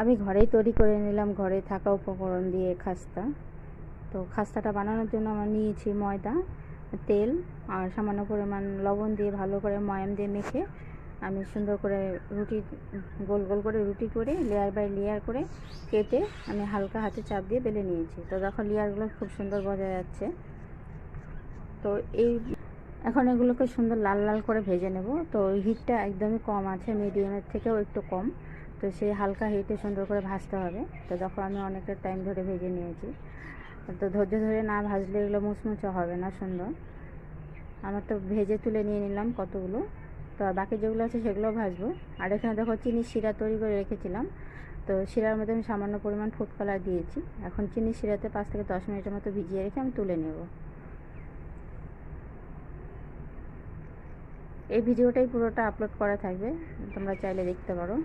আমি ঘরেই তৈরি করে নিলাম, ঘরে থাকা উপকরণ দিয়ে খাস্তা। তো খাস্তাটা বানানোর জন্য আমার নিয়েছি ময়দা, তেল আর সামান্য পরিমাণ লবণ দিয়ে ভালো করে ময়াম দিয়ে মেখে আমি সুন্দর করে রুটি গোল গোল করে রুটি করে লেয়ার বাই লেয়ার করে কেটে আমি হালকা হাতে চাপ দিয়ে বেলে নিয়েছি। তো দেখো লেয়ারগুলো খুব সুন্দর বোঝা যাচ্ছে। তো এখন এগুলোকে সুন্দর লাল লাল করে ভেজে নেব। তো হিটটা একদমই কম আছে, মিডিয়ামের থেকেও একটু কম। তো সেই হালকা হিটে সুন্দর করে ভাজতে হবে। তো দেখো আমি অনেকটা টাইম ধরে ভেজে নিয়েছি। তো ধৈর্য ধরে না ভাজলে এগুলো মুচমুচে হবে না সুন্দর। আমার তো ভেজে তুলে নিয়ে নিলাম কতগুলো। তো আর বাকি যেগুলো আছে সেগুলোও ভাজবো। আর এখানে দেখো চিনির শিরা তৈরি করে রেখেছিলাম। তো শিরার মধ্যে আমি সামান্য পরিমাণ ফুড কালার দিয়েছি। এখন চিনির শিরাতে 5 থেকে 10 মিনিটের মতো ভিজিয়ে রেখে আমি তুলে নেব। এই ভিডিওটাই পুরোটা আপলোড করা থাকবে, তোমরা চাইলে দেখতে পারো।